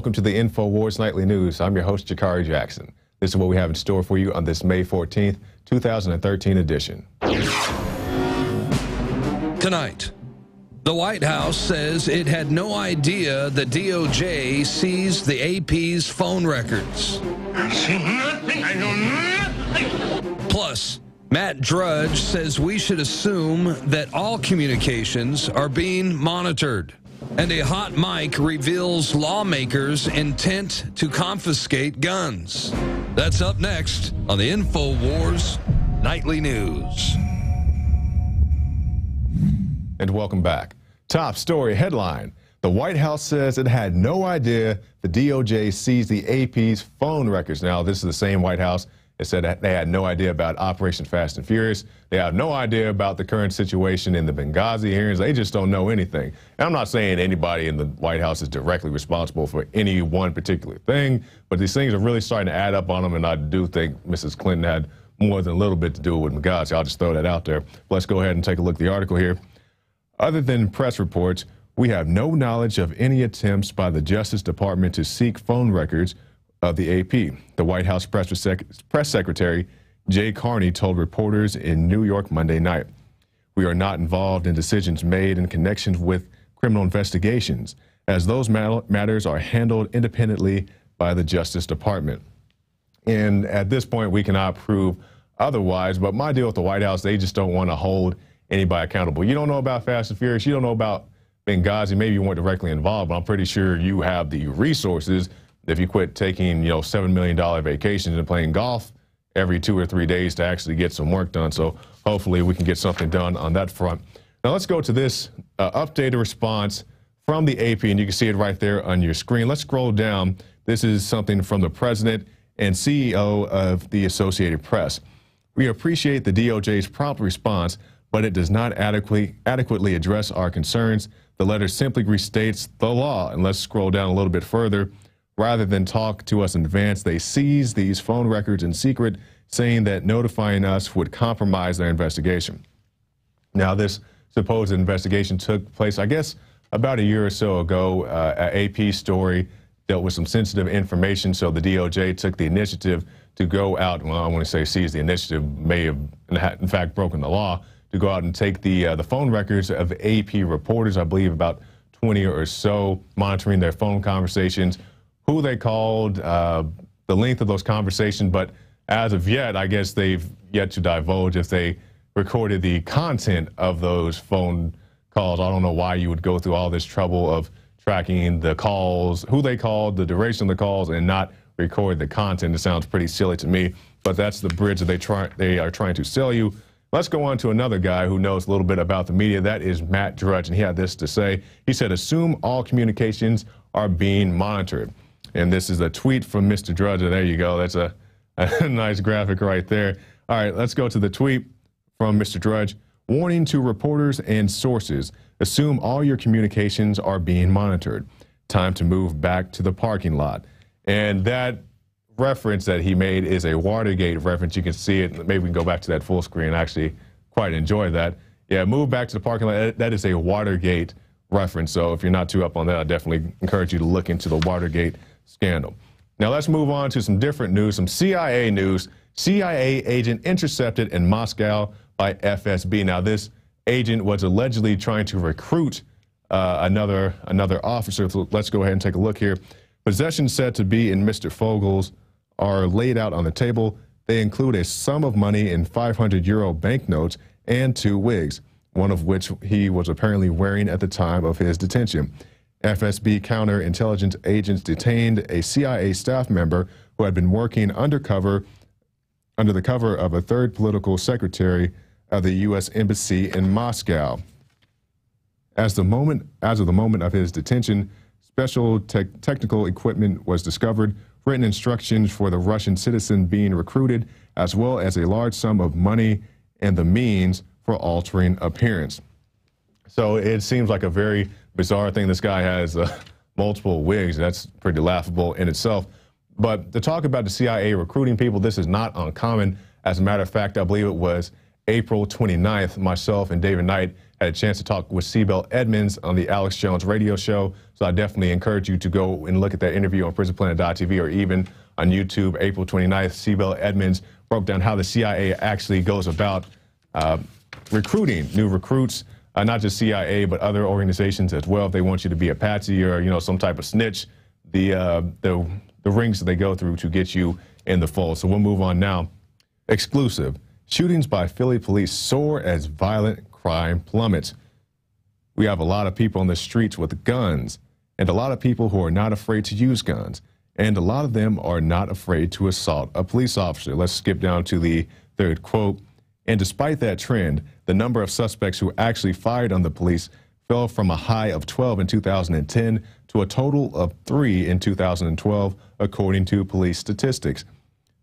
welcome to the Infowars Nightly News. I'm your host, Jakari Jackson. This is what we have in store for you on this May 14th, 2013 edition. Tonight, the White House says it had no idea the DOJ seized the AP's phone records. I see nothing. I know nothing. Plus, Matt Drudge says we should assume that all communications are being monitored. And a hot mic reveals lawmakers' intent to confiscate guns. That's up next on the Infowars Nightly News. And welcome back. Top story headline. The White House says it had no idea the DOJ seized the AP's phone records. Now, this is the same White House that said that they had no idea about Operation Fast and Furious. They have no idea about the current situation in the Benghazi hearings. They just don't know anything. And I'm not saying anybody in the White House is directly responsible for any one particular thing, but these things are really starting to add up on them, and I do think Mrs. Clinton had more than a little bit to do with Benghazi. I'll just throw that out there. Let's go ahead and take a look at the article here. Other than press reports, we have no knowledge of any attempts by the Justice Department to seek phone records of the AP. The White House press secretary, Jay Carney, told reporters in New York Monday night, "We are not involved in decisions made in connection with criminal investigations, as those matters are handled independently by the Justice Department." And at this point, we cannot prove otherwise, but my deal with the White House, they just don't want to hold anybody accountable. You don't know about Fast and Furious, you don't know about Benghazi, maybe you weren't directly involved, but I'm pretty sure you have the resources if you quit taking, $7 million vacations and playing golf every 2 or 3 days to actually get some work done. So hopefully we can get something done on that front. Now let's go to this updated response from the AP, and you can see it right there on your screen. Let's scroll down. This is something from the president and CEO of the Associated Press. "We appreciate the DOJ's prompt response, but it does not adequately address our concerns. The letter simply restates the law." And let's scroll down a little bit further. "Rather than talk to us in advance, they seized these phone records in secret, saying that notifying us would compromise their investigation." Now, this supposed investigation took place, I guess, about a year or so ago. An AP story dealt with some sensitive information, so the DOJ took the initiative to go out. Well, I want to say seize the initiative, may have in fact broken the law, to go out and take the phone records of AP reporters, I believe about 20 or so, monitoring their phone conversations, who they called, the length of those conversations. But as of yet, I guess they've yet to divulge if they recorded the content of those phone calls. I don't know why you would go through all this trouble of tracking the calls, who they called, the duration of the calls, and not record the content. It sounds pretty silly to me, but that's the bridge that they are trying to sell you. Let's go on to another guy who knows a little bit about the media. That is Matt Drudge, and he had this to say. He said, "Assume all communications are being monitored." And this is a tweet from Mr. Drudge. There you go. That's a nice graphic right there. All right, let's go to the tweet from Mr. Drudge. "Warning to reporters and sources. Assume all your communications are being monitored. Time to move back to the parking lot." And that reference that he made is a Watergate reference. You can see it. Maybe we can go back to that full screen. I actually quite enjoy that. Yeah, move back to the parking lot. That is a Watergate reference. So if you're not too up on that, I definitely encourage you to look into the Watergate scandal. Now let's move on to some different news, some CIA news. CIA agent intercepted in Moscow by FSB. Now this agent was allegedly trying to recruit another officer. So let's go ahead and take a look here. Possessions said to be in Mr. Fogel's are laid out on the table. They include a sum of money in 500 euro banknotes and 2 wigs, one of which he was apparently wearing at the time of his detention. FSB counterintelligence agents detained a CIA staff member who had been working under the cover of a third political secretary of the U.S. Embassy in Moscow. As of the moment of his detention, special technical equipment was discovered, written instructions for the Russian citizen being recruited, as well as a large sum of money and the means for altering appearance. So it seems like a very bizarre thing. This guy has multiple wigs. That's pretty laughable in itself. But to talk about the CIA recruiting people, this is not uncommon. As a matter of fact, I believe it was April 29th, myself and David Knight had a chance to talk with Cannibal Edmonds on the Alex Jones radio show. So I definitely encourage you to go and look at that interview on PrisonPlanet.tv or even on YouTube. April 29th, Cannibal Edmonds broke down how the CIA actually goes about recruiting new recruits, not just CIA, but other organizations as well. If they want you to be a patsy or, you know, some type of snitch, the rings that they go through to get you in the fold. So we'll move on now. Exclusive. Shootings by Philly police soar as violent crime plummets. We have a lot of people on the streets with guns, and a lot of people who are not afraid to use guns, and a lot of them are not afraid to assault a police officer. Let's skip down to the third quote. And despite that trend, the number of suspects who actually fired on the police fell from a high of 12 in 2010 to a total of 3 in 2012, according to police statistics.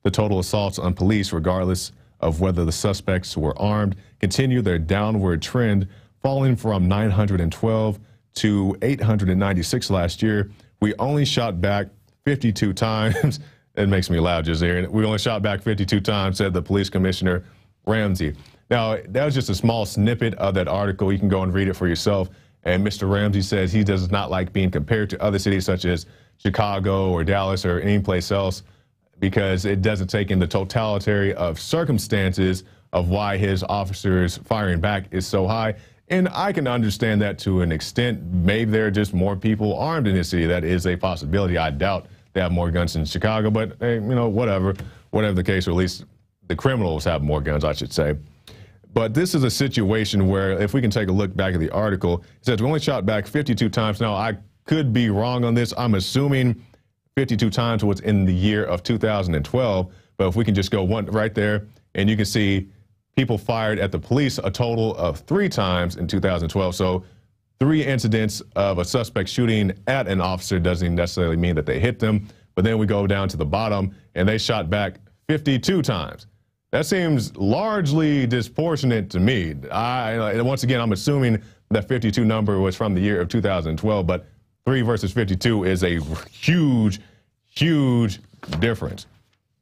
The total assaults on police, regardless of whether the suspects were armed, continue their downward trend, falling from 912 to 896 last year. We only shot back 52 times. It makes me laugh just hearing it. We only shot back 52 times, said the police commissioner Ramsey. Now, that was just a small snippet of that article. You can go and read it for yourself. And Mr. Ramsey says he does not like being compared to other cities such as Chicago or Dallas or any place else, because it doesn't take in the totality of circumstances of why his officers firing back is so high. And I can understand that to an extent. Maybe there are just more people armed in this city. That is a possibility. I doubt they have more guns in Chicago, but hey, you know, whatever the case, or at least the criminals have more guns, I should say. But this is a situation where, if we can take a look back at the article, it says we only shot back 52 times. Now, I could be wrong on this. I'm assuming 52 times was in the year of 2012. But if we can just go one right there, and you can see people fired at the police a total of 3 times in 2012. So 3 incidents of a suspect shooting at an officer doesn't necessarily mean that they hit them. But then we go down to the bottom, and they shot back 52 times. That seems largely disproportionate to me. Once again, I'm assuming that 52 number was from the year of 2012, but 3 versus 52 is a huge, huge difference.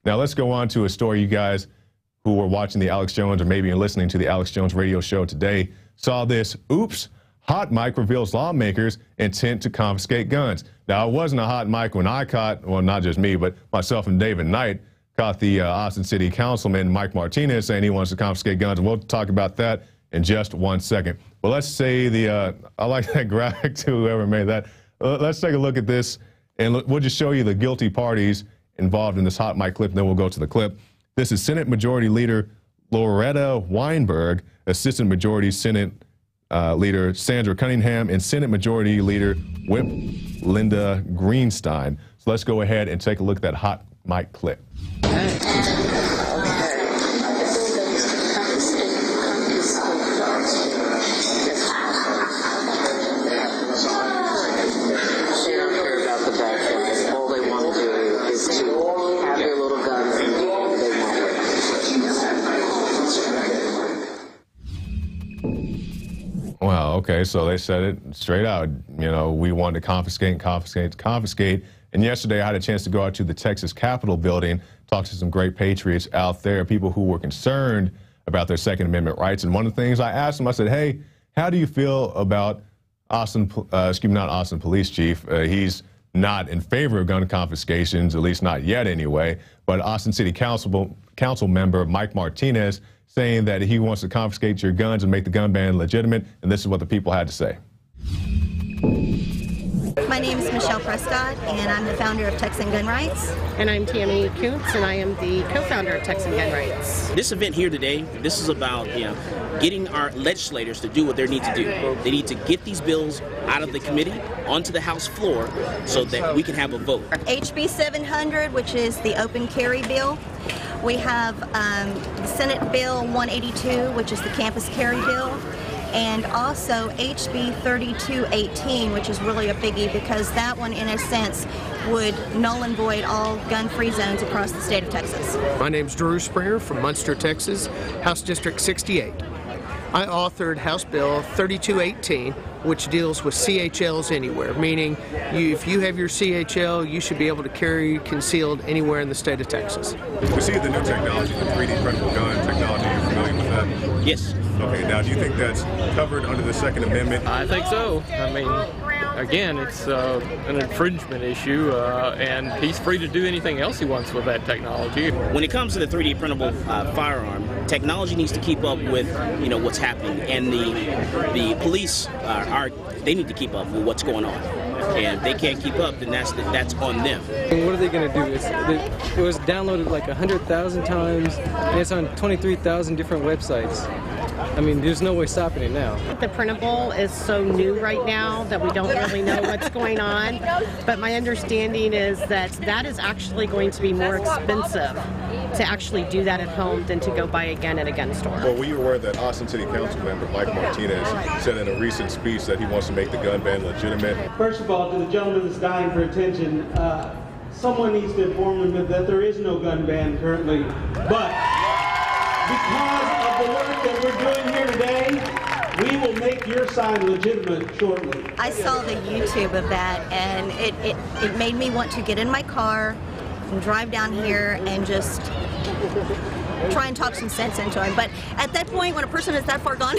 Now let's go on to a story. You guys who were watching the Alex Jones or maybe listening to the Alex Jones radio show today saw this. Oops, hot mic reveals lawmakers' intent to confiscate guns. Now, it wasn't a hot mic when I caught, well, not just me, but myself and David Knight caught the Austin City Councilman Mike Martinez saying he wants to confiscate guns. And we'll talk about that in just 1 second. But let's say I like that graphic too, whoever made that. Let's take a look at this, and we'll just show you the guilty parties involved in this hot mic clip, and then we'll go to the clip. This is Senate Majority Leader Loretta Weinberg, Assistant Majority Senate Leader Sandra Cunningham, and Senate Majority Leader Whip Linda Greenstein. So let's go ahead and take a look at that hot mic clip. Wow, okay, so they said it straight out. You know, we want to confiscate. And yesterday I had a chance to go out to the Texas Capitol building, talk to some great patriots out there, people who were concerned about their Second Amendment rights. And one of the things I asked them, I said, hey, how do you feel about not Austin Police Chief? He's not in favor of gun confiscations, at least not yet anyway. But Austin City Council member Mike Martinez saying that he wants to confiscate your guns and make the gun ban legitimate. And this is what the people had to say. My name is Michelle Prescott, and I'm the founder of Texan Gun Rights. And I'm Tammy Kuntz, and I am the co-founder of Texan Gun Rights. This event here today, this is about getting our legislators to do what they need to do. They need to get these bills out of the committee onto the House floor so that we can have a vote. HB 700, which is the open carry bill. We have the Senate Bill 182, which is the campus carry bill. And also HB 3218, which is really a biggie because that one, in a sense, would null and void all gun-free zones across the state of Texas. My name's Drew Springer from Munster, Texas, House District 68. I authored House Bill 3218, which deals with CHLs anywhere, meaning if you have your CHL, you should be able to carry concealed anywhere in the state of Texas. We see the new technology, the 3D printed gun technology. You're familiar with that? that? Yes. Okay, now do you think that's covered under the Second Amendment? I think so. I mean, again, it's an infringement issue, and he's free to do anything else he wants with that technology. When it comes to the 3D printable firearm, technology needs to keep up with, you know, what's happening, and the police they need to keep up with what's going on. And if they can't keep up, then that's on them. And what are they going to do? It was downloaded like 100,000 times, and it's on 23,000 different websites. I mean, there's no way stopping it now. The printable is so new right now that we don't really know what's going on. But my understanding is that that is actually going to be more expensive to actually do that at home than to go buy a gun at a gun store. Well, were you aware that Austin City Council member Mike Martinez said in a recent speech that he wants to make the gun ban legitimate? First of all, to the gentleman that's dying for attention, someone needs to inform him that there is no gun ban currently. But because of the work that we're doing here today, we will make your sign legitimate shortly. I saw the YouTube of that, and it made me want to get in my car and drive down here and just try and talk some sense into him. But at that point, when a person is that far gone,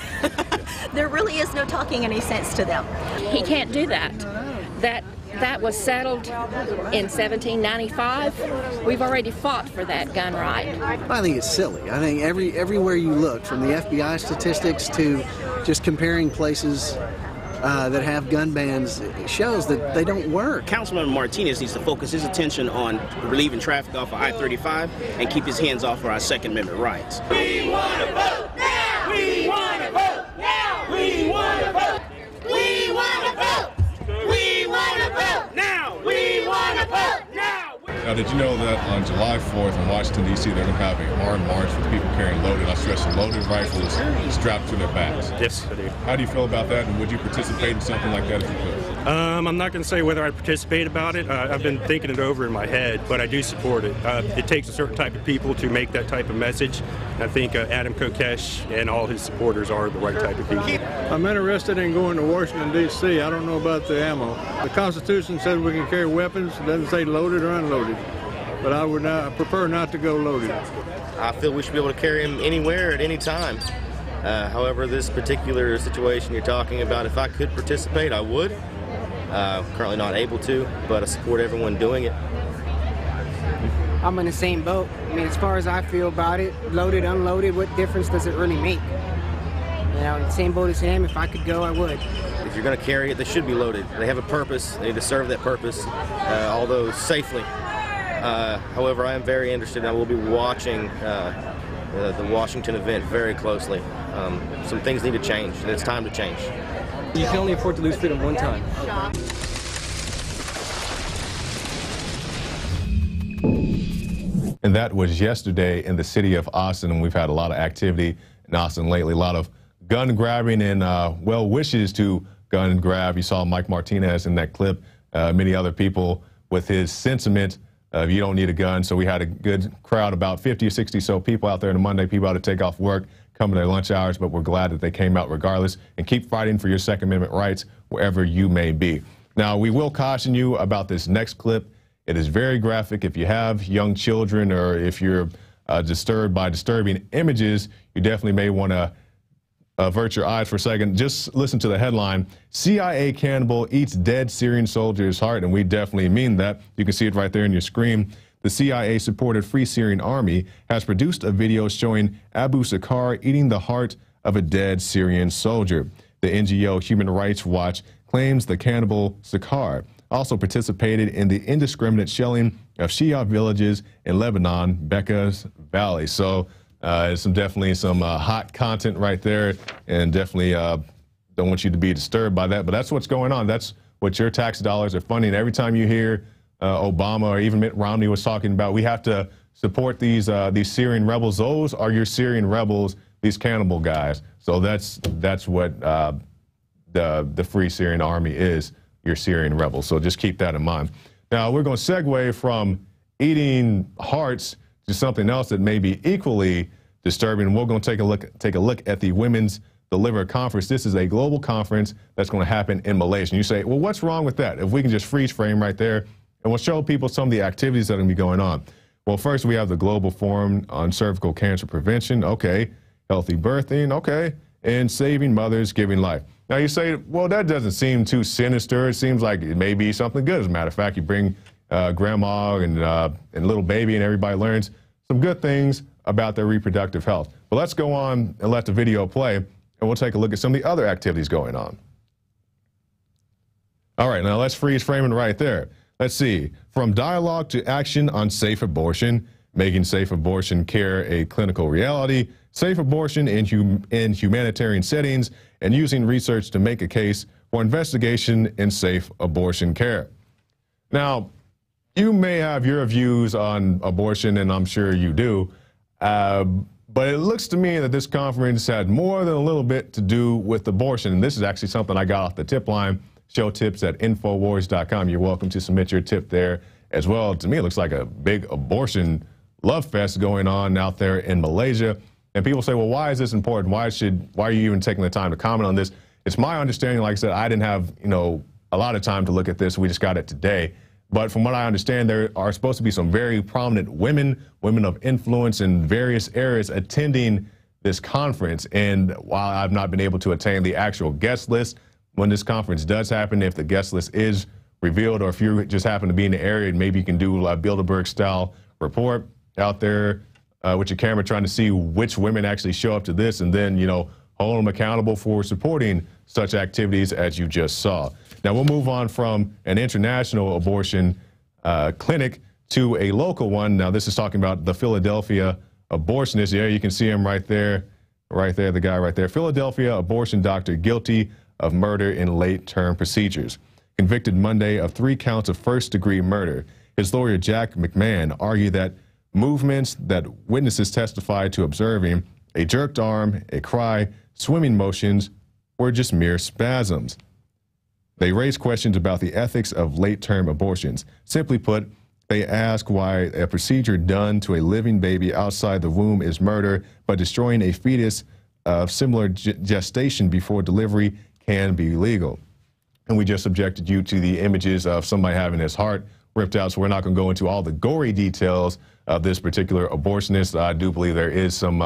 there really is no talking any sense to them. He can't do that. That was settled in 1795. We've already fought for that gun right. I think it's silly. I think everywhere you look, from the FBI statistics to just comparing places that have gun bans, shows that they don't work. Councilman Martinez needs to focus his attention on relieving traffic off of I-35 and keep his hands off for our Second Amendment rights. We want to vote now! We want to vote now! We want to vote! We want to vote! We want to vote now! We want to vote now! Now, did you know that on July 4th in Washington, D.C., they're going to have a armed march with people carrying loaded, I stress, loaded rifles strapped to their backs? Yes, I do. How do you feel about that, and would you participate in something like that if you could? I'm not going to say whether I'd participate about it. I've been thinking it over in my head, but I do support it. It takes a certain type of people to make that type of message. I think Adam Kokesh and all his supporters are the right type of people. I'm interested in going to Washington, D.C. I don't know about the ammo. The Constitution says we can carry weapons. It doesn't say loaded or unloaded. But I prefer not to go loaded. I feel we should be able to carry them anywhere at any time. However, this particular situation you're talking about, if I could participate, I would. Currently not able to, but I support everyone doing it. I'm in the same boat. I mean, as far as I feel about it, loaded, unloaded, what difference does it really make? You know, the same boat as him. If I could go, I would. If you're going to carry it, they should be loaded. They have a purpose. They need to serve that purpose, although safely. However, I am very interested, and I will be watching the Washington event very closely. Some things need to change, and it's time to change. You can only afford to lose freedom one time. And that was yesterday in the city of Austin, and we've had a lot of activity in Austin lately, a lot of gun grabbing and well wishes to gun grab. You saw Mike Martinez in that clip, many other people with his sentiment of you don't need a gun. So we had a good crowd, about 50 or 60 so people out there on a Monday, people out to take off work, come to their lunch hours, but we're glad that they came out regardless, and keep fighting for your Second Amendment rights wherever you may be. Now, we will caution you about this next clip. It is very graphic. If you have young children or if you're disturbed by disturbing images, you definitely may want to avert your eyes for a second. Just listen to the headline: CIA cannibal eats dead Syrian soldier's heart. And we definitely mean that. You can see it right there on your screen. The CIA-supported Free Syrian Army has produced a video showing Abu Sakar eating the heart of a dead Syrian soldier. The NGO Human Rights Watch claims the cannibal Sakar also participated in the indiscriminate shelling of Shia villages in Lebanon, Beqa's Valley. So definitely some hot content right there, and definitely don't want you to be disturbed by that. But that's what's going on. That's what your tax dollars are funding. Every time you hear Obama or even Mitt Romney was talking about, we have to support these Syrian rebels. Those are your Syrian rebels, these cannibal guys. So that's what the Free Syrian Army is, your Syrian rebels. So just keep that in mind. Now we're going to segue from eating hearts to something else that may be equally disturbing. We're going to take a look at the Women's Deliver Conference. This is a global conference that's going to happen in Malaysia. And you say, well, what's wrong with that? If we can just freeze frame right there, and we'll show people some of the activities that are going to be going on. Well, first we have the Global Forum on Cervical Cancer Prevention. Okay, healthy birthing, okay, and saving mothers, giving life. Now you say, well, that doesn't seem too sinister. It seems like it may be something good. As a matter of fact, you bring grandma and little baby and everybody learns some good things about their reproductive health. But let's go on and let the video play, and we'll take a look at some of the other activities going on. All right, now let's freeze framing right there. Let's see, from dialogue to action on safe abortion, making safe abortion care a clinical reality, safe abortion in humanitarian settings, and using research to make a case for investigation in safe abortion care. Now, you may have your views on abortion, and I'm sure you do, but it looks to me that this conference had more than a little bit to do with abortion. And this is actually something I got off the tip line. Show tips at Infowars.com. You're welcome to submit your tip there as well. To me, it looks like a big abortion love fest going on out there in Malaysia. And people say, well, why is this important? Why are you even taking the time to comment on this? It's my understanding, like I said, I didn't have, a lot of time to look at this. We just got it today. But from what I understand, there are supposed to be some very prominent women of influence in various areas attending this conference. And while I've not been able to attain the actual guest list, when this conference does happen, if the guest list is revealed, or if you just happen to be in the area, maybe you can do a Bilderberg-style report out there with your camera trying to see which women actually show up to this, and then, hold them accountable for supporting such activities as you just saw. Now, we'll move on from an international abortion clinic to a local one. Now, this is talking about the Philadelphia abortionist. Yeah, you can see him right there, the guy right there. Philadelphia abortion doctor guilty of murder in late-term procedures. Convicted Monday of 3 counts of first-degree murder. His lawyer, Jack McMahon, argued that movements that witnesses testified to observing, a jerked arm, a cry, swimming motions, were just mere spasms. They raised questions about the ethics of late-term abortions. Simply put, they ask why a procedure done to a living baby outside the womb is murder, but destroying a fetus of similar gestation before delivery can be legal. And we just subjected you to the images of somebody having his heart ripped out, so we're not going to go into all the gory details of this particular abortionist. I do believe there is some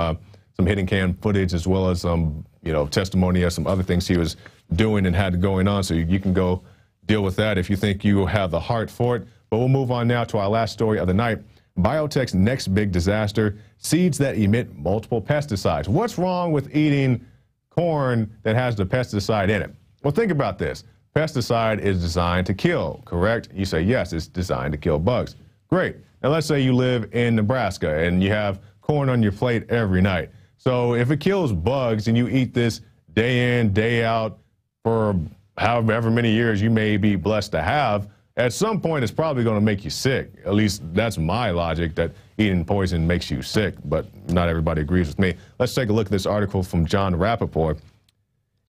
hidden cam footage, as well as some testimony of some other things he was doing and had going on, so you can go deal with that if you think you have the heart for it. But we'll move on now to our last story of the night. Biotech's next big disaster, seeds that emit multiple pesticides. What's wrong with eating corn that has the pesticide in it? Well, think about this. Pesticide is designed to kill, correct? You say, yes, it's designed to kill bugs. Great. Now, let's say you live in Nebraska and you have corn on your plate every night. So if it kills bugs and you eat this day in, day out for however many years you may be blessed to have, at some point it's probably going to make you sick. At least that's my logic, that eating poison makes you sick, but not everybody agrees with me. Let's take a look at this article from John Rappaport.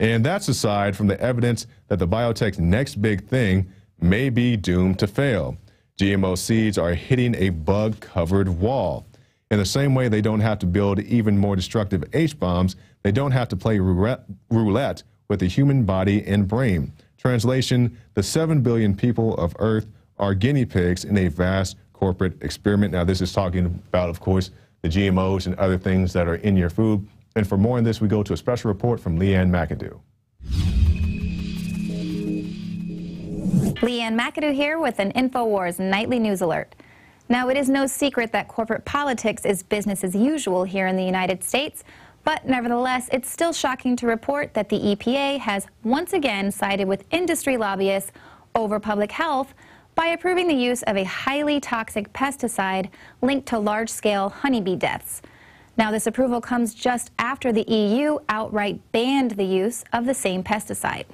And that's aside from the evidence that the biotech's next big thing may be doomed to fail. GMO seeds are hitting a bug-covered wall. In the same way they don't have to build even more destructive H-bombs, they don't have to play roulette with the human body and brain. Translation, the 7 billion people of Earth are guinea pigs in a vast corporate experiment. Now, this is talking about, of course, the GMOs and other things that are in your food. And for more on this, we go to a special report from Leanne McAdoo. Leanne McAdoo here with an Infowars Nightly News Alert. Now, it is no secret that corporate politics is business as usual here in the United States, but nevertheless, it's still shocking to report that the EPA has once again sided with industry lobbyists over public health by approving the use of a highly toxic pesticide linked to large-scale honeybee deaths. Now, this approval comes just after the EU outright banned the use of the same pesticide.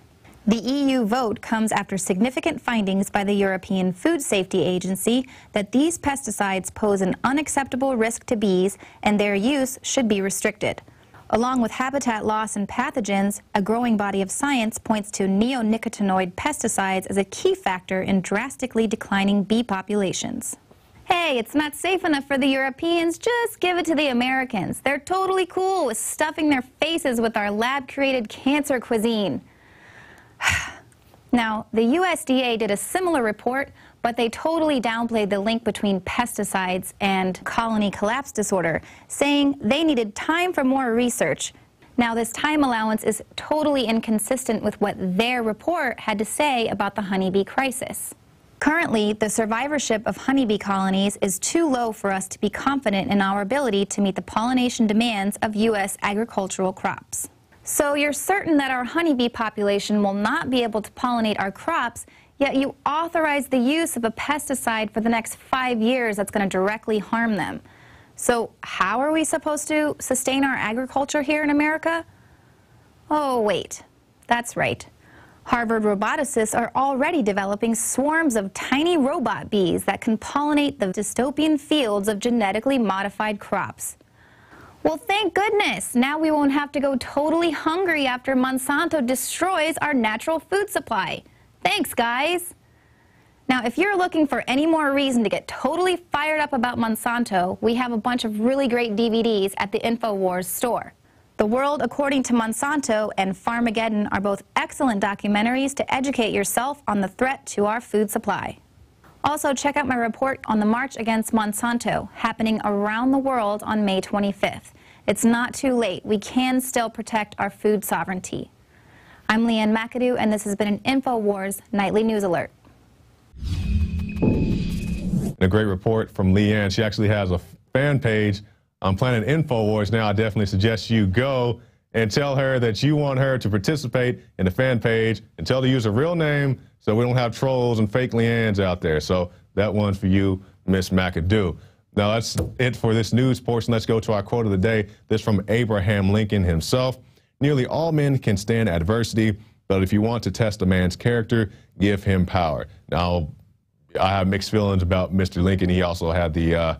The EU vote comes after significant findings by the European Food Safety Agency that these pesticides pose an unacceptable risk to bees and their use should be restricted. Along with habitat loss and pathogens, a growing body of science points to neonicotinoid pesticides as a key factor in drastically declining bee populations. Hey, it's not safe enough for the Europeans, just give it to the Americans. They're totally cool with stuffing their faces with our lab-created cancer cuisine. Now, the USDA did a similar report but they totally downplayed the link between pesticides and colony collapse disorder, saying they needed time for more research. Now, this time allowance is totally inconsistent with what their report had to say about the honeybee crisis. Currently, the survivorship of honeybee colonies is too low for us to be confident in our ability to meet the pollination demands of U.S. agricultural crops. So you're certain that our honeybee population will not be able to pollinate our crops, yet you authorize the use of a pesticide for the next 5 years that's going to directly harm them. So how are we supposed to sustain our agriculture here in America? Oh, wait. That's right. Harvard roboticists are already developing swarms of tiny robot bees that can pollinate the dystopian fields of genetically modified crops. Well, thank goodness. Now we won't have to go totally hungry after Monsanto destroys our natural food supply. Thanks, guys. Now, if you're looking for any more reason to get totally fired up about Monsanto, we have a bunch of really great DVDs at the Infowars store. The World According to Monsanto and Farmageddon are both excellent documentaries to educate yourself on the threat to our food supply. Also, check out my report on the March Against Monsanto, happening around the world on May 25th. It's not too late. We can still protect our food sovereignty. I'm Leanne McAdoo, and this has been an Infowars Nightly News Alert. A great report from Leanne. She actually has a fan page on Planet Infowars now. I definitely suggest you go and tell her that you want her to participate in the fan page and tell her to use a real name so we don't have trolls and fake Leannes out there. So that one's for you, Miss McAdoo. Now that's it for this news portion. Let's go to our quote of the day. This from Abraham Lincoln himself. Nearly all men can stand adversity, but if you want to test a man's character, give him power. Now, I have mixed feelings about Mr. Lincoln. He also had the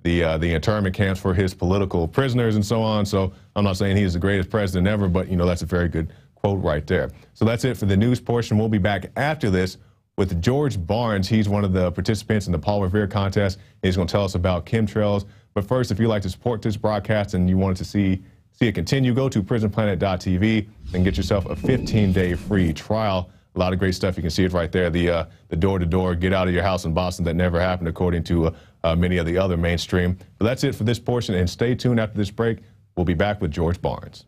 internment camps for his political prisoners and so on. So I'm not saying he's the greatest president ever, but, you know, that's a very good quote right there. So that's it for the news portion. We'll be back after this with George Barnes. He's one of the participants in the Paul Revere contest. He's going to tell us about chemtrails. But first, if you'd like to support this broadcast and you wanted to see it continue, go to PrisonPlanet.tv and get yourself a 15-day free trial. A lot of great stuff. You can see it right there. The door-to-door, get out of your house in Boston that never happened, according to many of the other mainstream. But that's it for this portion, and stay tuned after this break. We'll be back with George Barnes.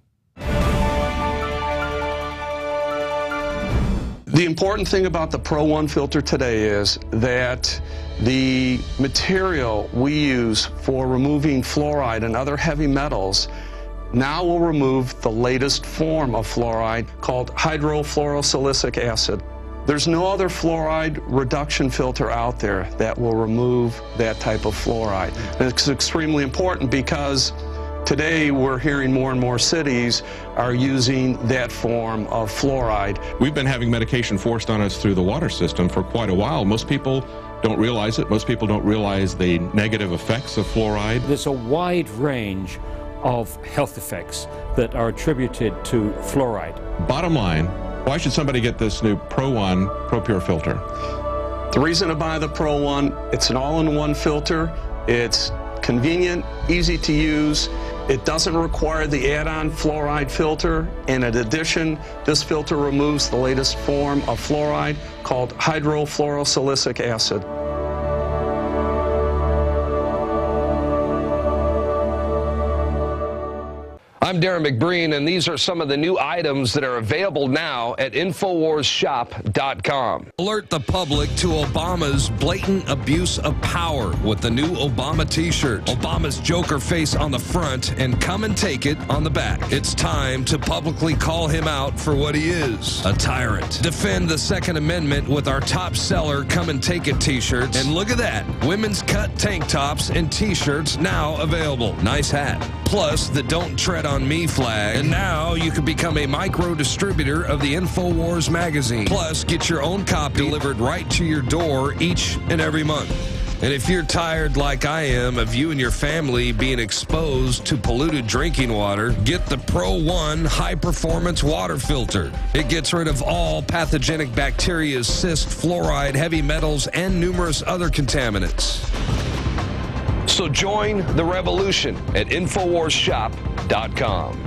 The important thing about the Pro 1 filter today is that the material we use for removing fluoride and other heavy metals now will remove the latest form of fluoride called hydrofluorosilicic acid. There's no other fluoride reduction filter out there that will remove that type of fluoride. And it's extremely important because today we're hearing more and more cities are using that form of fluoride. We've been having medication forced on us through the water system for quite a while. Most people don't realize it. Most people don't realize the negative effects of fluoride. There's a wide range of health effects that are attributed to fluoride. Bottom line, why should somebody get this new Pro 1 Pro Pure filter? The reason to buy the Pro 1, it's an all-in-one filter. It's convenient, easy to use. It doesn't require the add-on fluoride filter. And in addition, this filter removes the latest form of fluoride called hydrofluorosilicic acid. I'm Darren McBreen, and these are some of the new items that are available now at InfoWarsShop.com. Alert the public to Obama's blatant abuse of power with the new Obama t-shirt. Obama's Joker face on the front and come and take it on the back. It's time to publicly call him out for what he is, a tyrant. Defend the Second Amendment with our top seller Come and Take It t-shirts. And look at that, women's cut tank tops and t-shirts now available. Nice hat. Plus the Don't Tread on Me flag. And now you can become a micro distributor of the InfoWars magazine. Plus, get your own copy delivered right to your door each and every month. And if you're tired like I am of you and your family being exposed to polluted drinking water, get the Pro 1 high-performance water filter. It gets rid of all pathogenic bacteria, cyst, fluoride, heavy metals, and numerous other contaminants. So join the revolution at InfoWarsShop.com.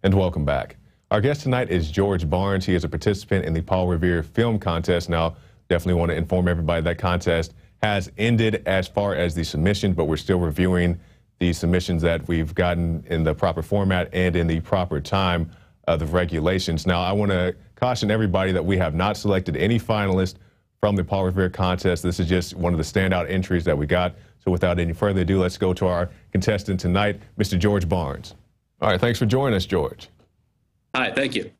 And welcome back. Our guest tonight is George Barnes. He is a participant in the Paul Revere Film Contest. Now, definitely want to inform everybody that contest has ended as far as the submission, but we're still reviewing the submissions that we've gotten in the proper format and in the proper time of the regulations. Now, I want to caution everybody that we have not selected any finalists from the Paul Revere contest. This is just one of the standout entries that we got. So without any further ado, let's go to our contestant tonight, Mr. George Barnes. All right, thanks for joining us, George. Hi, thank you.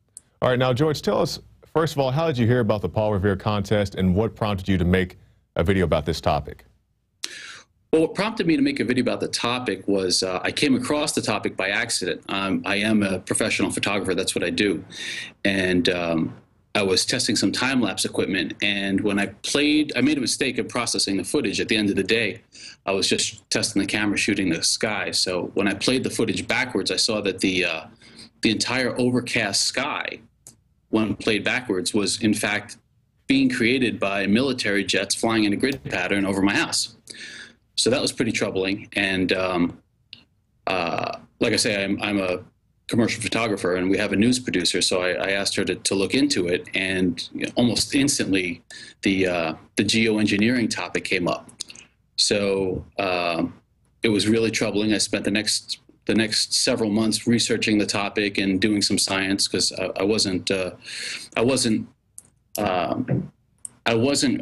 All right, now, George, tell us, first of all, how did you hear about the Paul Revere contest and what prompted you to make a video about this topic? Well, what prompted me to make a video about the topic was I came across the topic by accident. I am a professional photographer. That's what I do. And I was testing some time-lapse equipment, and when I made a mistake in processing the footage. At the end of the day, I was just testing the camera, shooting the sky. So when I played the footage backwards, I saw that the entire overcast sky, when played backwards, was in fact being created by military jets flying in a grid pattern over my house. So that was pretty troubling. And like I say, I'm a commercial photographer, and we have a news producer. So I asked her to look into it, and almost instantly, the geoengineering topic came up. So it was really troubling. I spent the next several months researching the topic and doing some science, because I wasn't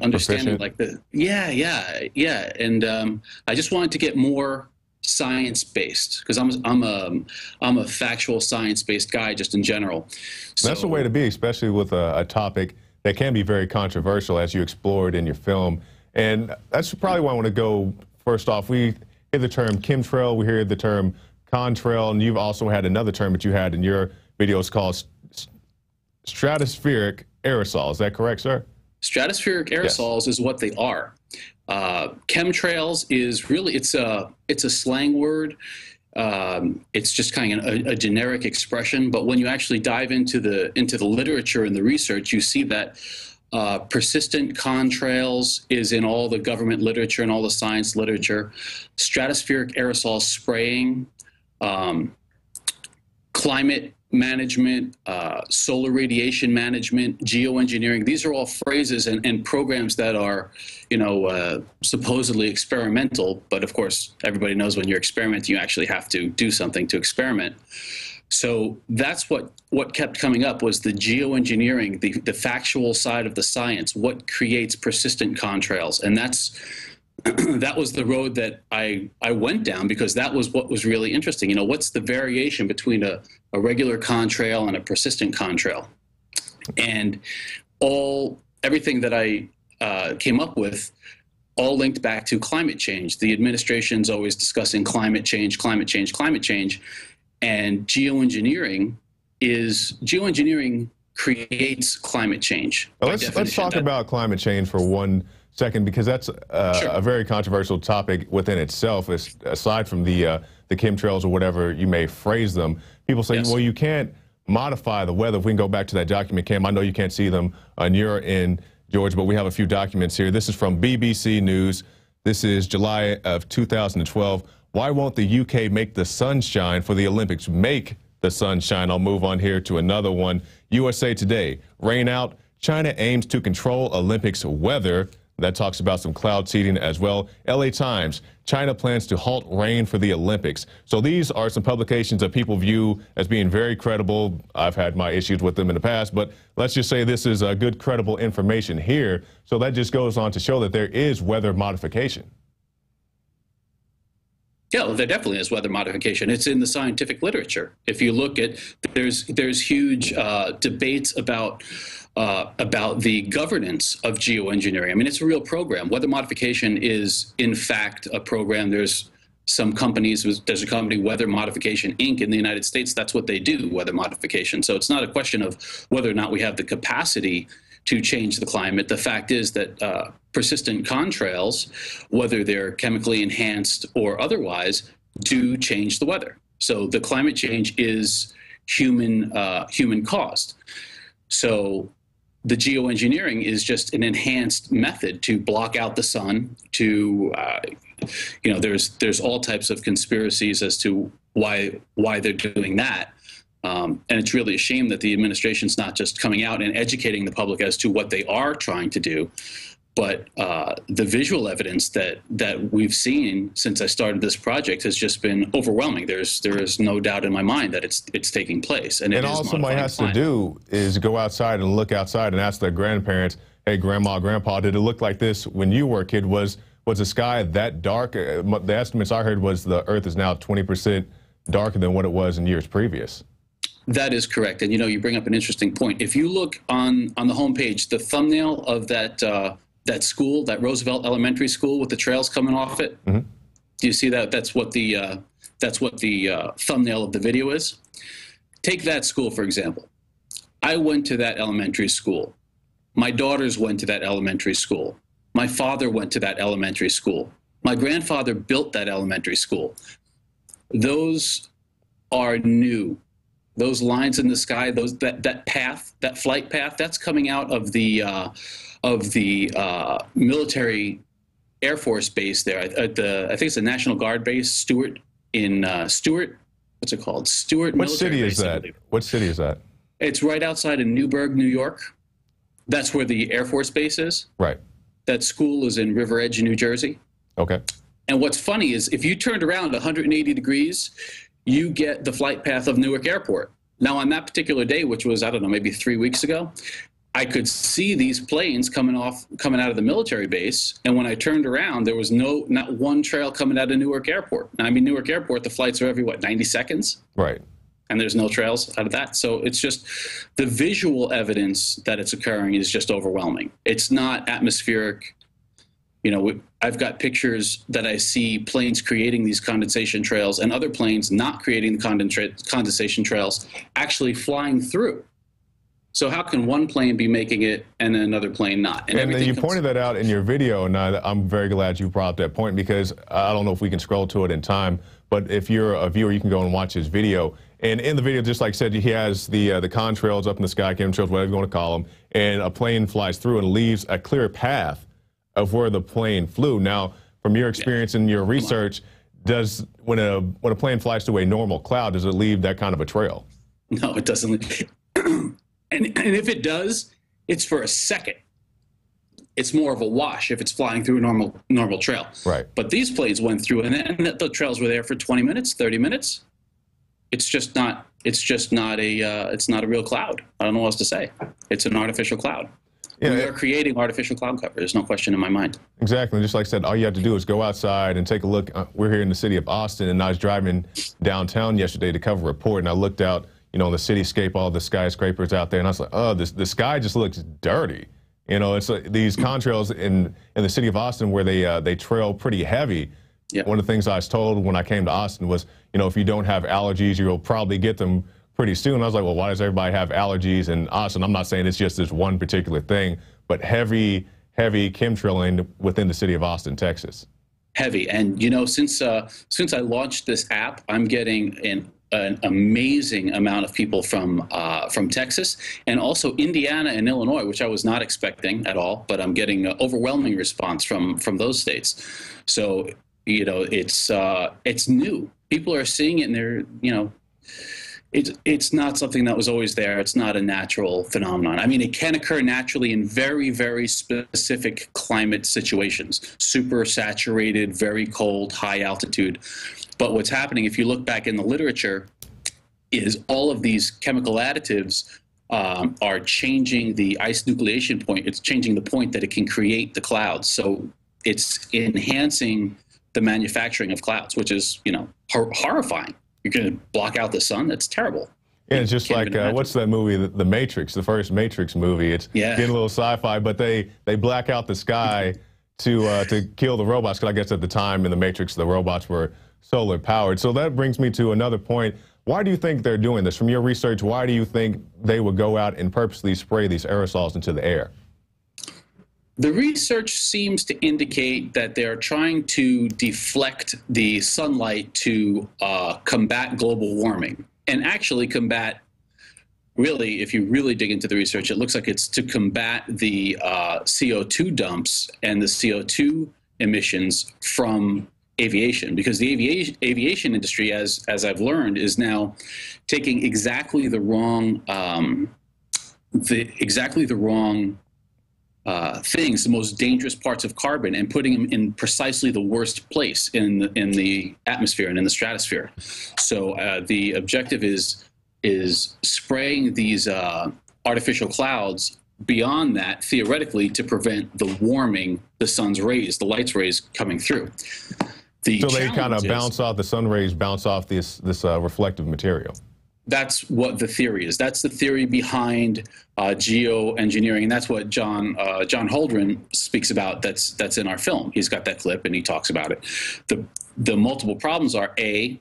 understanding like and I just wanted to get more science-based, because I'm a factual science-based guy just in general. So that's the way to be, especially with a topic that can be very controversial, as you explored in your film. And that's probably why I want to go first off. We hear the term chemtrail, we hear the term contrail, and you've also had another term that you had in your videos called stratospheric aerosol. Is that correct, sir? Stratospheric aerosols is what they are. Chemtrails is really, it's a slang word. It's just kind of a generic expression, but when you actually dive into the literature and the research, you see that persistent contrails is in all the government literature and all the science literature. Stratospheric aerosol spraying, climate management, solar radiation management, geoengineering. These are all phrases and programs that are, supposedly experimental. But of course, everybody knows when you're experimenting, you actually have to do something to experiment. So that's what kept coming up, was the geoengineering, the factual side of the science, what creates persistent contrails. And that was the road that I went down, because that was what was really interesting. What's the variation between a regular contrail and a persistent contrail? And everything that I came up with all linked back to climate change. The administration's always discussing climate change, climate change, climate change. And geoenginering creates climate change. Let's talk about climate change for 1 second, because that's a very controversial topic within itself. Aside from the chemtrails or whatever you may phrase them, people say, well, you can't modify the weather. If we can go back to that document, Cam, I know you can't see them on your end, George, but we have a few documents here. This is from BBC News. This is July of 2012. Why won't the UK make the sun shine for the Olympics? Make the sun shine. I'll move on here to another one. USA Today, rain out. China aims to control Olympics weather. That talks about some cloud seeding as well. LA Times, China plans to halt rain for the Olympics. So these are some publications that people view as being very credible. I've had my issues with them in the past, but let's just say this is a good, credible information here. So that just goes on to show that there is weather modification. Yeah, well, there definitely is weather modification. It's in the scientific literature. If you look at, there's huge debates about the governance of geoengineering. I mean, it's a real program. Weather modification is, in fact, a program. There's some companies, there's a company, Weather Modification Inc. in the United States. That's what they do, weather modification. So it's not a question of whether or not we have the capacity to change the climate. The fact is that persistent contrails, whether they're chemically enhanced or otherwise, do change the weather. So the climate change is human caused. So the geoengineering is just an enhanced method to block out the sun, to there's all types of conspiracies as to why they're doing that. And it's really a shame that the administration's not just coming out and educating the public as to what they are trying to do, but the visual evidence that we've seen since I started this project has just been overwhelming. There is no doubt in my mind that it's taking place. And all somebody has to do is go outside and look outside and ask their grandparents, hey, grandma, grandpa, did it look like this when you were a kid? Was the sky that dark? The estimates I heard was the Earth is now 20% darker than what it was in years previous. That is correct. And, you bring up an interesting point. If you look on the homepage, the thumbnail of that school, that Roosevelt Elementary School with the trails coming off it, do you see that? That's what the thumbnail of the video is. Take that school, for example. I went to that elementary school. My daughters went to that elementary school. My father went to that elementary school. My grandfather built that elementary school. Those are new. Those lines in the sky, that path, that flight path, that's coming out of the military Air Force base there. I think it's the National Guard base, Stewart, in Stewart. What's it called? Stewart Military Base. What city is that? What city is that? It's right outside of Newburgh, New York. That's where the Air Force base is. Right. That school is in River Edge, New Jersey. Okay. And what's funny is if you turned around 180 degrees, you get the flight path of Newark Airport. Now, on that particular day, which was, I don't know, maybe 3 weeks ago, I could see these planes coming out of the military base. And when I turned around, there was not one trail coming out of Newark Airport. Now, I mean, Newark Airport, the flights are every, 90 seconds? Right. And there's no trails out of that. So it's just the visual evidence that it's occurring is just overwhelming. It's not atmospheric. I've got pictures that I see planes creating these condensation trails and other planes not creating the condensation trails, actually flying through. So how can one plane be making it and then another plane not? And you pointed that out in your video, and I'm very glad you brought up that point, because I don't know if we can scroll to it in time, but if you're a viewer, you can go and watch his video. And in the video, just like I said, he has the contrails up in the sky, chemtrails, whatever you want to call them, and a plane flies through and leaves a clear path of where the plane flew. Now, from your experience and your research, when a plane flies through a normal cloud, does it leave that kind of a trail? No, it doesn't. And if it does, it's for a second. It's more of a wash if it's flying through a normal trail. Right. But these planes went through, and the trails were there for 20 minutes, 30 minutes. It's just not. It's not a real cloud. I don't know what else to say. It's an artificial cloud. Yeah, we are creating artificial cloud cover. There's no question in my mind. Exactly. Just like I said, all you have to do is go outside and take a look. We're here in the city of Austin, and I was driving downtown yesterday to cover a report, and I looked out, the cityscape, all the skyscrapers out there, and I was like, oh, the sky just looks dirty. It's these contrails in the city of Austin where they trail pretty heavy. Yeah. One of the things I was told when I came to Austin was, if you don't have allergies, you'll probably get them pretty soon. I was like, well, why does everybody have allergies in Austin? I'm not saying it's just this one particular thing, but heavy chemtrailing within the city of Austin, Texas. Heavy. And, since I launched this app, I'm getting an amazing amount of people from Texas and also Indiana and Illinois, which I was not expecting at all, but I'm getting an overwhelming response from those states. So, it's new. People are seeing it, and they're, it's not something that was always there. It's not a natural phenomenon. I mean, it can occur naturally in very, very specific climate situations, super saturated, very cold, high altitude. But what's happening, if you look back in the literature, is all of these chemical additives are changing the ice nucleation point. It's changing the point that it can create the clouds. So it's enhancing the manufacturing of clouds, which is, horrifying. You're going to block out the sun? That's terrible. Yeah, it's just like, what's that movie, The Matrix, the first Matrix movie? It's getting a little sci-fi, but they black out the sky to kill the robots, because I guess at the time in The Matrix, the robots were solar powered. So that brings me to another point. Why do you think they're doing this? From your research, why do you think they would go out and purposely spray these aerosols into the air? The research seems to indicate that they're trying to deflect the sunlight to combat global warming, and actually combat, really, if you really dig into the research, it looks like it's to combat the CO2 dumps and the CO2 emissions from aviation, because the aviation industry, as I've learned, is now taking exactly the wrong things, the most dangerous parts of carbon, and putting them in precisely the worst place in the atmosphere and in the stratosphere. So the objective is spraying these artificial clouds beyond that, theoretically, to prevent the warming, the sun's rays, the light's rays coming through. So they kind of bounce off, the sun rays bounce off this reflective material. That's what the theory is. That's the theory behind geoengineering, and that's what John Holdren speaks about. That's in our film. He's got that clip, and he talks about it. The multiple problems are, A,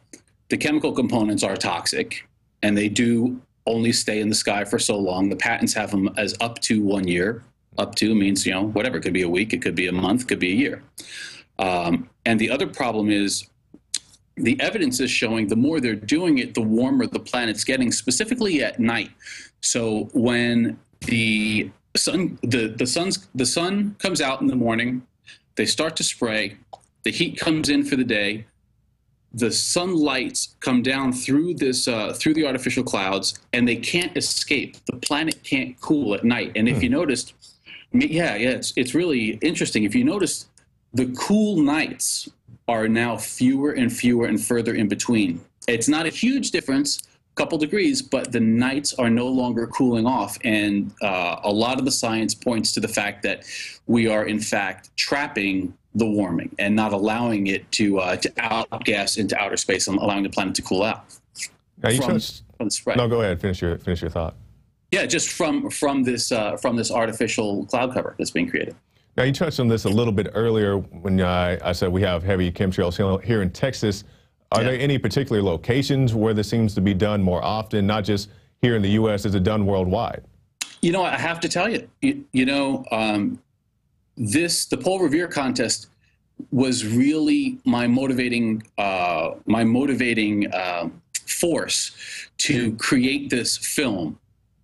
the chemical components are toxic, and they do only stay in the sky for so long. The patents have them as up to 1 year. Up to means, you know, whatever. It could be a week, it could be a month, it could be a year. And the other problem is, the evidence is showing the more they're doing it, the warmer the planet's getting, specifically at night. So when the sun comes out in the morning, they start to spray, the heat comes in for the day, the sunlights come down through through the artificial clouds, and they can't escape. The planet can't cool at night. And if you noticed, it's really interesting. If you notice, the cool nights are now fewer and fewer and further in between. It's not a huge difference, a couple degrees, but the nights are no longer cooling off. And a lot of the science points to the fact that we are, in fact, trapping the warming and not allowing it to outgas into outer space and allowing the planet to cool out. Now no, go ahead. Finish your thought. Yeah, just from this artificial cloud cover that's being created. Now, you touched on this a little bit earlier when I said we have heavy chemtrails here in Texas. Are there any particular locations where this seems to be done more often, not just here in the U.S., is it done worldwide? You know, I have to tell you, the Paul Revere contest was really my motivating force to create this film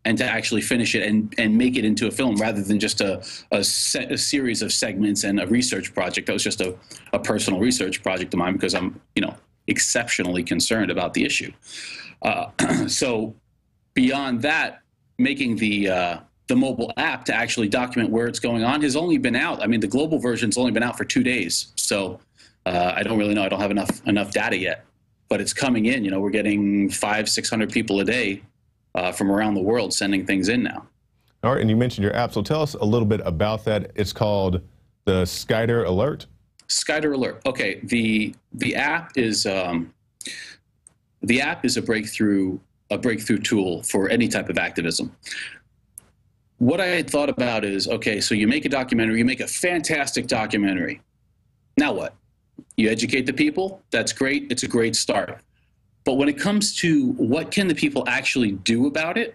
and to actually finish it and make it into a film rather than just a series of segments and a research project. That was just a personal research project of mine because I'm, exceptionally concerned about the issue. So beyond that, making the mobile app to actually document where it's going on has only been out. I mean, the global version's only been out for 2 days. So I don't really know. I don't have enough data yet, but it's coming in. We're getting 500-600 people a day from around the world sending things in now. All right, and you mentioned your app, so tell us a little bit about that. It's called the Skyder Alert. Skyder Alert. Okay, the app is a breakthrough tool for any type of activism. What I had thought about is, okay, so you make a documentary, you make a fantastic documentary. Now what? You educate the people. That's great. It's a great start. But when it comes to what can the people actually do about it,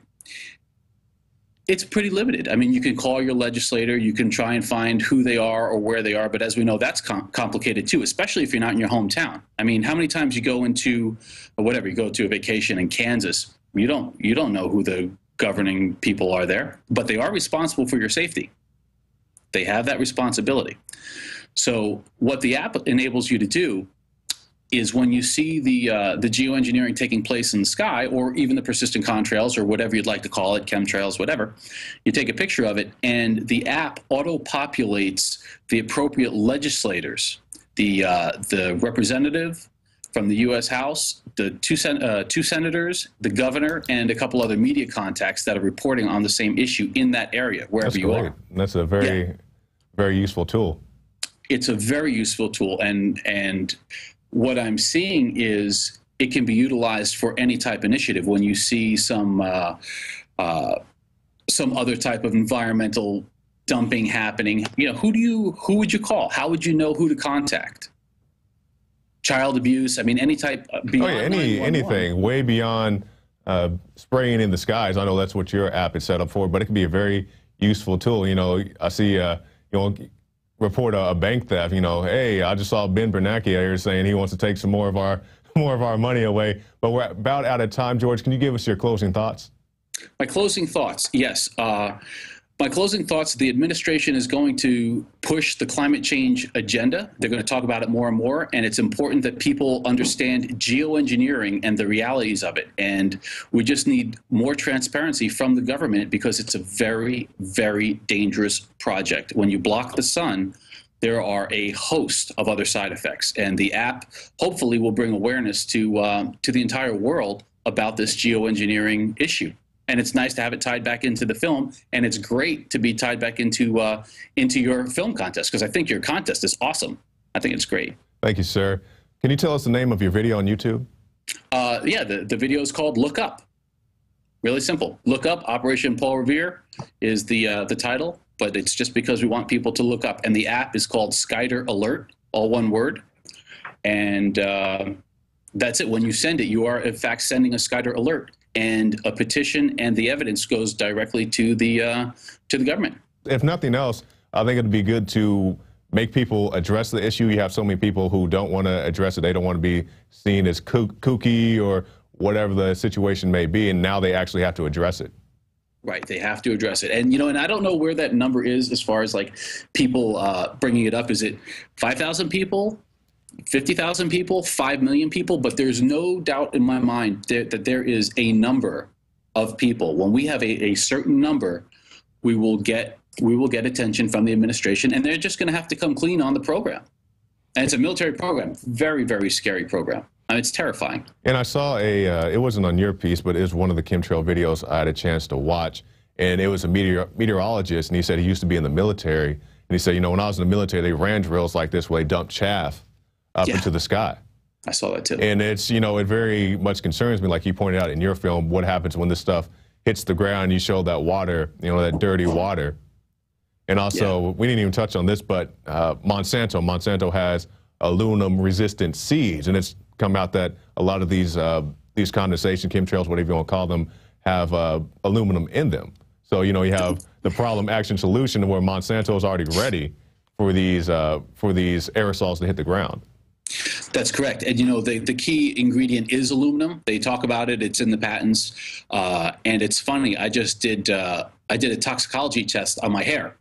it's pretty limited. I mean, you can call your legislator, you can try and find who they are or where they are, but as we know, that's complicated too, especially if you're not in your hometown. I mean, how many times you go into, or whatever, you go to a vacation in Kansas, you don't know who the governing people are there, but they are responsible for your safety. They have that responsibility. So what the app enables you to do is when you see the geoengineering taking place in the sky, or even the persistent contrails, or whatever you'd like to call it, chemtrails, whatever, you take a picture of it, and the app auto-populates the appropriate legislators, the representative from the U.S. House, the two senators, the governor, and a couple other media contacts that are reporting on the same issue in that area, wherever you are. That's a very useful tool. It's a very useful tool, and what I'm seeing is it can be utilized for any type of initiative. When you see some other type of environmental dumping happening, who would you call? How would you know who to contact? Child abuse. I mean, any type. Beyond anything way beyond spraying in the skies. I know that's what your app is set up for, but it can be a very useful tool. I see report a bank theft, hey, I just saw Ben Bernanke here saying he wants to take some more of our money away. But we're about out of time. George, can you give us your closing thoughts? My closing thoughts, yes. My closing thoughts, the administration is going to push the climate change agenda. They're going to talk about it more and more, and it's important that people understand geoengineering and the realities of it. And we just need more transparency from the government because it's a very, very dangerous project. When you block the sun, there are a host of other side effects. And the app hopefully will bring awareness to the entire world about this geoengineering issue. And it's nice to have it tied back into the film, and it's great to be tied back into your film contest, because I think your contest is awesome. I think it's great. Thank you, sir. Can you tell us the name of your video on YouTube? Yeah, the video is called Look Up. Really simple. Look Up, Operation Paul Revere is the title, but it's just because we want people to look up. And the app is called Skyder Alert, all one word. And that's it. When you send it, you are, in fact, sending a Skyder Alert. And a petition and the evidence goes directly to the government. If nothing else, I think it'd be good to make people address the issue. You have so many people who don't want to address it. They don't want to be seen as kooky or whatever the situation may be, and now they actually have to address it. Right, they have to address it. And, and I don't know where that number is as far as, like, people bringing it up. Is it 5,000 people? 50,000 people, 5 million people, but there's no doubt in my mind that there is a number of people. When we have a certain number, we will get attention from the administration, and they're just going to have to come clean on the program. And it's a military program, very, very scary program. I mean, it's terrifying. And I saw it wasn't on your piece, but it was one of the chemtrail videos I had a chance to watch, and it was a meteorologist, and he said he used to be in the military, and he said, when I was in the military, they ran drills like this where they dumped chaff up into the sky. I saw that too. And it's, it very much concerns me, like you pointed out in your film, what happens when this stuff hits the ground and you show that water, that dirty water. And also, we didn't even touch on this, but Monsanto has aluminum-resistant seeds, and it's come out that a lot of these condensation chemtrails, whatever you want to call them, have aluminum in them. So, you have the problem action solution where Monsanto is already ready for these aerosols to hit the ground. That's correct. And, the key ingredient is aluminum. They talk about it. It's in the patents. And it's funny. I did a toxicology test on my hair.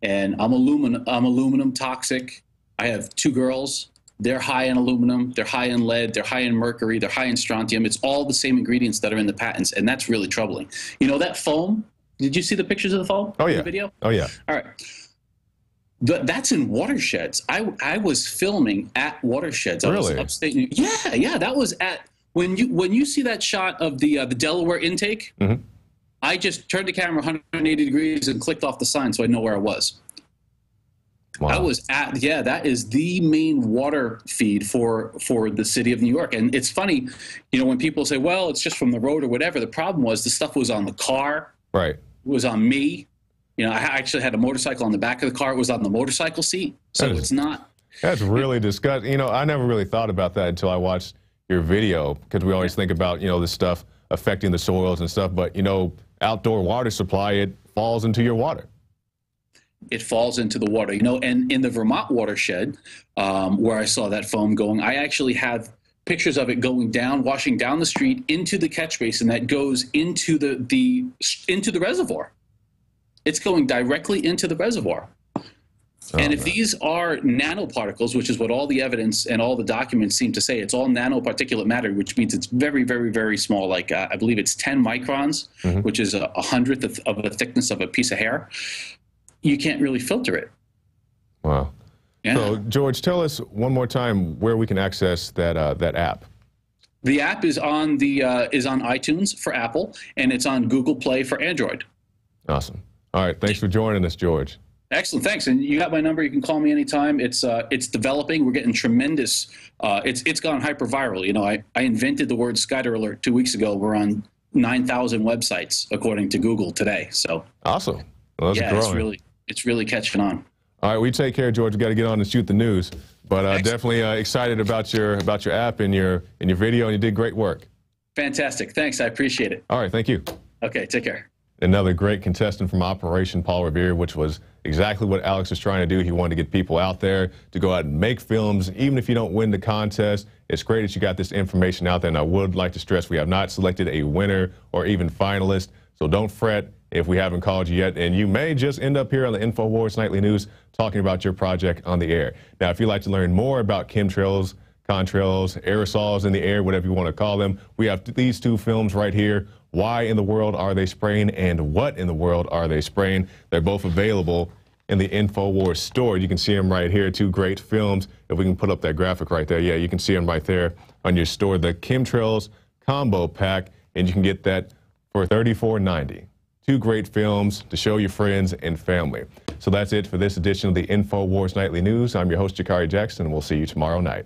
And I'm aluminum toxic. I have 2 girls. They're high in aluminum. They're high in lead. They're high in mercury. They're high in strontium. It's all the same ingredients that are in the patents. And that's really troubling. That foam, did you see the pictures of the foam? Oh, yeah. In the video? Oh, yeah. All right. That's in watersheds. I was filming at watersheds. I was upstate New York. Yeah. That was at when you see that shot of the Delaware intake. Mm-hmm. I just turned the camera 180 degrees and clicked off the sign so I know where I was. Wow. I was at that is the main water feed for the city of New York. And it's funny, when people say, well, it's just from the road or whatever. The problem was the stuff was on the car. Right. It was on me. I actually had a motorcycle on the back of the car. It was on the motorcycle seat, so it's not. That's really disgusting. I never really thought about that until I watched your video, because we always think about, this stuff affecting the soils and stuff, but, outdoor water supply, it falls into your water. It falls into the water, and in the Vermont watershed, where I saw that foam going, I actually have pictures of it going down, washing down the street into the catch basin that goes into the reservoir. It's going directly into the reservoir. And if these are nanoparticles, which is what all the evidence and all the documents seem to say, it's all nanoparticulate matter, which means it's very, very, very small. Like I believe it's 10 microns, which is a hundredth of the thickness of a piece of hair. You can't really filter it. Wow. Yeah. So, George, tell us one more time where we can access that app. The app is on iTunes for Apple, and it's on Google Play for Android. Awesome. All right. Thanks for joining us, George. Excellent. Thanks. And you got my number. You can call me anytime. It's developing. We're getting tremendous. It's gone hyper viral. I invented the word Skyder Alert 2 weeks ago. We're on 9,000 websites according to Google today. So awesome. Well, that's growing. It's really catching on. All right. We take care, George. We got to get on and shoot the news. But definitely excited about your app and your video, and you did great work. Fantastic. Thanks. I appreciate it. All right. Thank you. Okay. Take care. Another great contestant from Operation Paul Revere, which was exactly what Alex was trying to do. He wanted to get people out there to go out and make films. Even if you don't win the contest, it's great that you got this information out there. And I would like to stress we have not selected a winner or even finalist. So don't fret. if we haven't called you yet, and you may just end up here on the Infowars Nightly News talking about your project on the air. Now, if you'd like to learn more about chemtrails, contrails, aerosols in the air, whatever you want to call them, we have these two films right here. Why in the world are they spraying, and what in the world are they spraying? They're both available in the Infowars store. You can see them right here, two great films. If we can put up that graphic right there, yeah, you can see them right there on your store. The Chemtrails Combo Pack, and you can get that for $34.90. Two great films to show your friends and family. So that's it for this edition of the Infowars Nightly News. I'm your host, Jakari Jackson, and we'll see you tomorrow night.